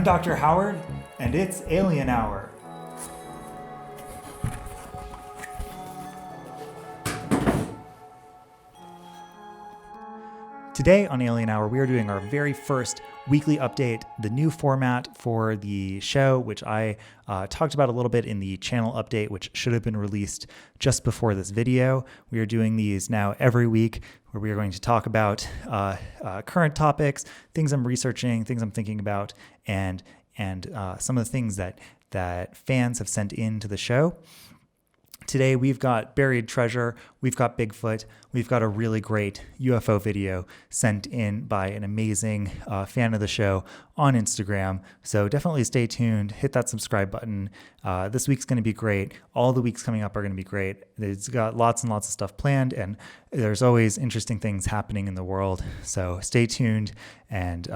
Dr. Howard, and it's Alien Hour. Today on Alien Hour, we are doing our very first weekly update, the new format for the show, which I talked about a little bit in the channel update, which should have been released just before this video. We are doing these now every week, where we are going to talk about current topics, things I'm researching, things I'm thinking about, and some of the things that fans have sent in to the show. Today, we've got buried treasure, we've got Bigfoot, we've got a really great UFO video sent in by an amazing fan of the show on Instagram. So definitely stay tuned, hit that subscribe button. This week's going to be great. All the weeks coming up are going to be great. It's got lots and lots of stuff planned, and there's always interesting things happening in the world. So stay tuned, and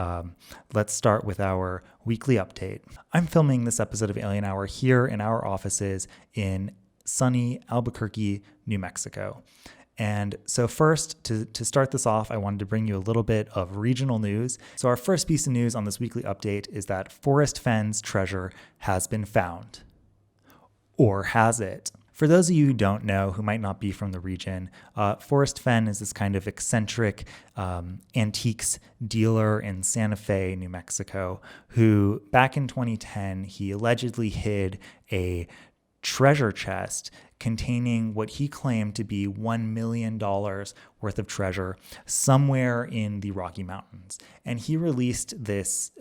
let's start with our weekly update. I'm filming this episode of Alien Hour here in our offices in sunny Albuquerque, New Mexico. And so first, to start this off, I wanted to bring you a little bit of regional news. So our first piece of news on this weekly update is that Forrest Fenn's treasure has been found. Or has it? For those of you who don't know, who might not be from the region, Forrest Fenn is this kind of eccentric antiques dealer in Santa Fe, New Mexico, who back in 2010, he allegedly hid a treasure chest containing what he claimed to be $1 million worth of treasure somewhere in the Rocky Mountains. And he released this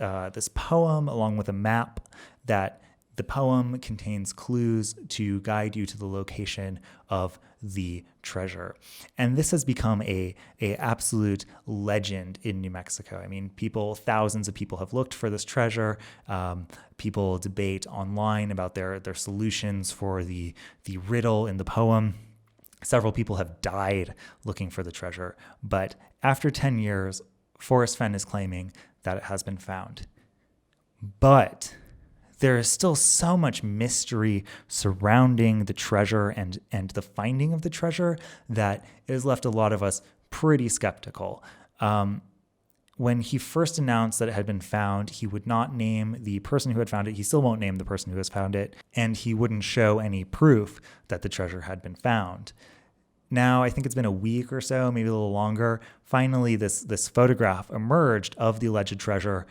poem along with a map that the poem contains clues to guide you to the location of the treasure. And this has become a absolute legend in New Mexico. I mean, thousands of people have looked for this treasure. People debate online about their solutions for the riddle in the poem. Several people have died looking for the treasure. But after 10 years, Forrest Fenn is claiming that it has been found. But there is still so much mystery surrounding the treasure and the finding of the treasure that it has left a lot of us pretty skeptical. When he first announced that it had been found, he would not name the person who had found it. He still won't name the person who has found it, and he wouldn't show any proof that the treasure had been found. Now, I think it's been a week or so, maybe a little longer. Finally, this photograph emerged of the alleged treasure.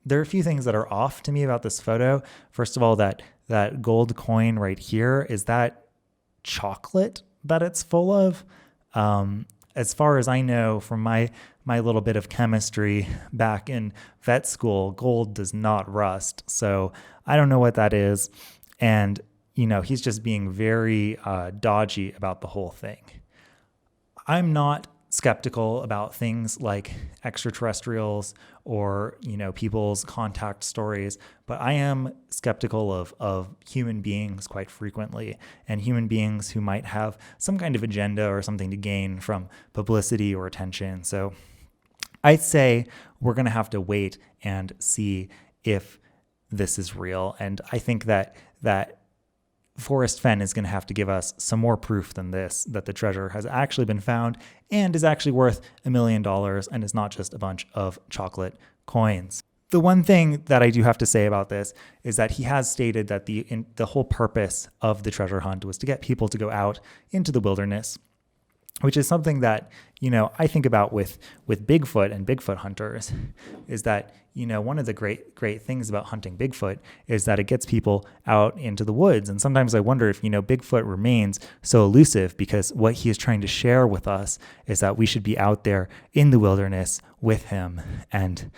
There are a few things that are off to me about this photo. First of all, that gold coin right here, is that chocolate that it's full of? As far as I know from my little bit of chemistry back in vet school, gold does not rust. So I don't know what that is. And, he's just being very dodgy about the whole thing. I'm not skeptical about things like extraterrestrials or, people's contact stories, but I am skeptical of human beings quite frequently, and human beings who might have some kind of agenda or something to gain from publicity or attention. So I'd say we're going to have to wait and see if this is real. And I think that Forrest Fenn is going to have to give us some more proof than this, that the treasure has actually been found and is actually worth $1 million and is not just a bunch of chocolate coins. The one thing that I do have to say about this is that he has stated that the whole purpose of the treasure hunt was to get people to go out into the wilderness, which is something that, I think about with Bigfoot and Bigfoot hunters, is that, one of the great things about hunting Bigfoot is that it gets people out into the woods. And sometimes I wonder if, Bigfoot remains so elusive because what he is trying to share with us is that we should be out there in the wilderness with him. And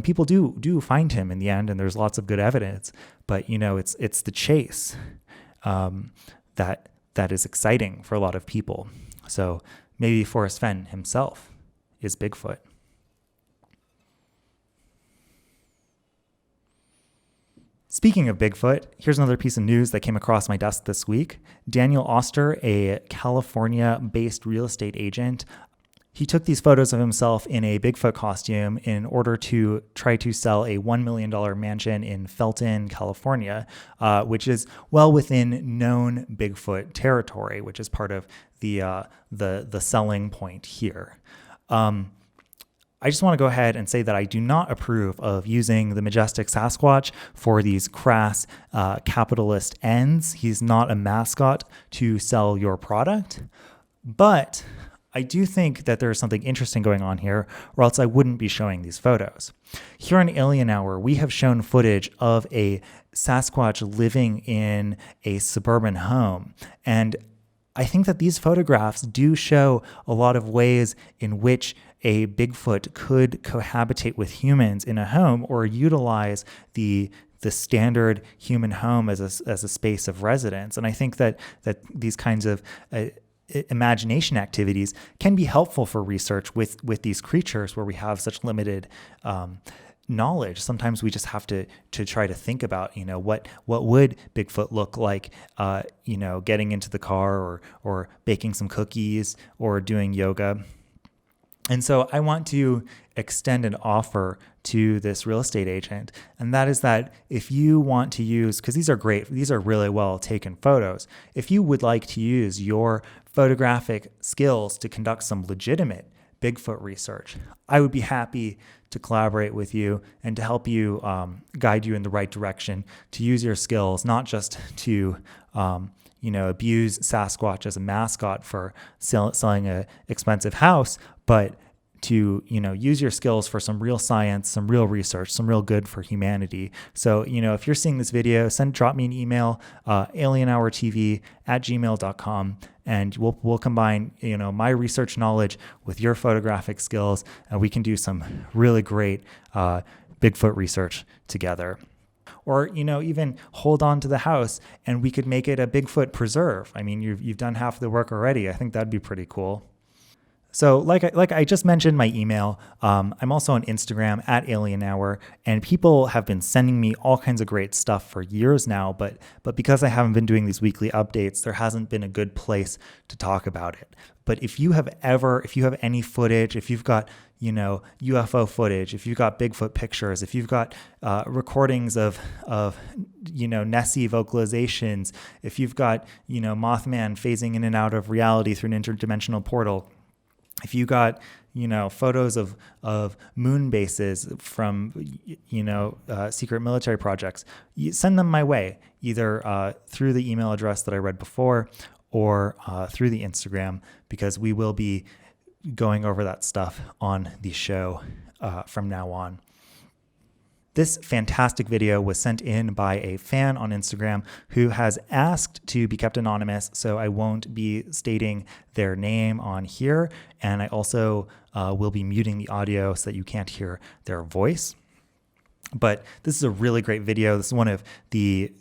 people do find him in the end, and there's lots of good evidence, but, it's the chase that is exciting for a lot of people. So maybe Forrest Fenn himself is Bigfoot. Speaking of Bigfoot, here's another piece of news that came across my desk this week. Daniel Oster, a California-based real estate agent, he took these photos of himself in a Bigfoot costume in order to try to sell a $1 million mansion in Felton, California, which is well within known Bigfoot territory, which is part of the selling point here. I just want to go ahead and say that I do not approve of using the majestic Sasquatch for these crass capitalist ends. He's not a mascot to sell your product. But I do think that there is something interesting going on here, or else I wouldn't be showing these photos. Here on Alien Hour, we have shown footage of a Sasquatch living in a suburban home. And I think that these photographs do show a lot of ways in which a Bigfoot could cohabitate with humans in a home or utilize the standard human home as a space of residence. And I think that these kinds of imagination activities can be helpful for research with these creatures where we have such limited knowledge. Sometimes we just have to try to think about, what would Bigfoot look like, getting into the car or baking some cookies or doing yoga. And so I want to extend an offer to this real estate agent. And that is that if you want to use, because these are great, these are really well taken photos. If you would like to use your photographic skills to conduct some legitimate Bigfoot research, I would be happy to collaborate with you and to help you guide you in the right direction, to use your skills, not just to abuse Sasquatch as a mascot for selling an expensive house, but to, use your skills for some real science, some real research, some real good for humanity. So, if you're seeing this video, drop me an email, alienhourtv@gmail.com, and we'll combine, my research knowledge with your photographic skills, and we can do some really great Bigfoot research together. Or, even hold on to the house and we could make it a Bigfoot preserve. I mean, you've done half the work already. I think that'd be pretty cool. So like I just mentioned my email, I'm also on Instagram @AlienHour, and people have been sending me all kinds of great stuff for years now, but because I haven't been doing these weekly updates, there hasn't been a good place to talk about it. But if you have any footage, if you've got, UFO footage, if you've got Bigfoot pictures, if you've got recordings of Nessie vocalizations, if you've got, Mothman phasing in and out of reality through an interdimensional portal, if you got, photos of moon bases from, secret military projects, send them my way, either through the email address that I read before or through the Instagram, because we will be going over that stuff on the show from now on. This fantastic video was sent in by a fan on Instagram who has asked to be kept anonymous, so I won't be stating their name on here. And I also will be muting the audio so that you can't hear their voice. But this is a really great video. This is one of the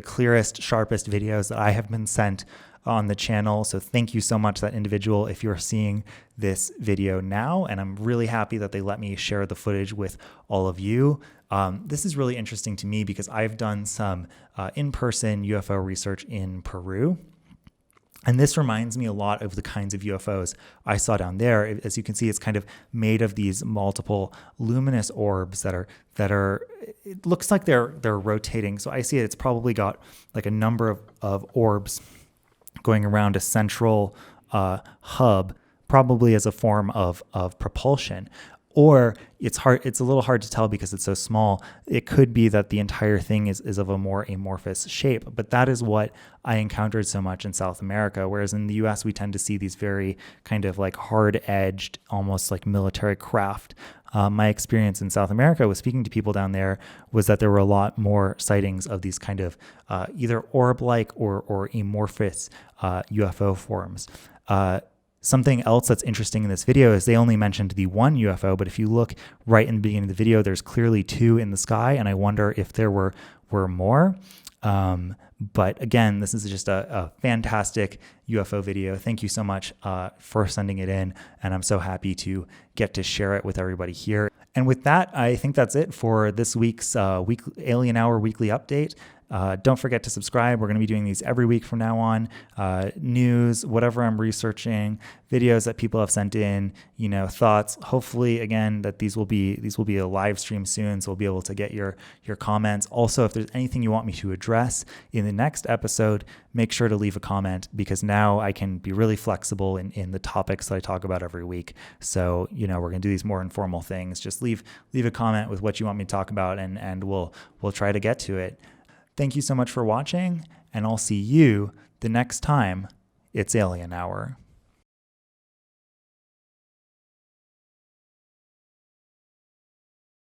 clearest, sharpest videos that I have been sent on the channel. So thank you so much, that individual, if you're seeing this video now. And I'm really happy that they let me share the footage with all of you. This is really interesting to me because I've done some in-person UFO research in Peru. And this reminds me a lot of the kinds of UFOs I saw down there. As you can see, it's kind of made of these multiple luminous orbs that are. It looks like they're rotating. So I see it's probably got like a number of orbs going around a central hub, probably as a form of propulsion. Or it's a little hard to tell because it's so small. It could be that the entire thing is of a more amorphous shape, but that is what I encountered so much in South America. Whereas in the US, we tend to see these very kind of like hard-edged, almost like military craft. My experience in South America with speaking to people down there was that there were a lot more sightings of these kind of either orb-like or amorphous UFO forms. Something else that's interesting in this video is they only mentioned the one UFO, but if you look right in the beginning of the video, there's clearly two in the sky, and I wonder if there were more. But again, this is just a fantastic UFO video. Thank you so much for sending it in, and I'm so happy to get to share it with everybody here. And with that, I think that's it for this week's Alien Hour weekly update. Don't forget to subscribe. We're going to be doing these every week from now on. News, whatever I'm researching, videos that people have sent in, thoughts. Hopefully, again, that these will be a live stream soon, so we'll be able to get your comments. Also, if there's anything you want me to address in the next episode, make sure to leave a comment, because now I can be really flexible in the topics that I talk about every week. So, we're going to do these more informal things. Just leave a comment with what you want me to talk about, and we'll try to get to it. Thank you so much for watching, and I'll see you the next time it's Alien Hour.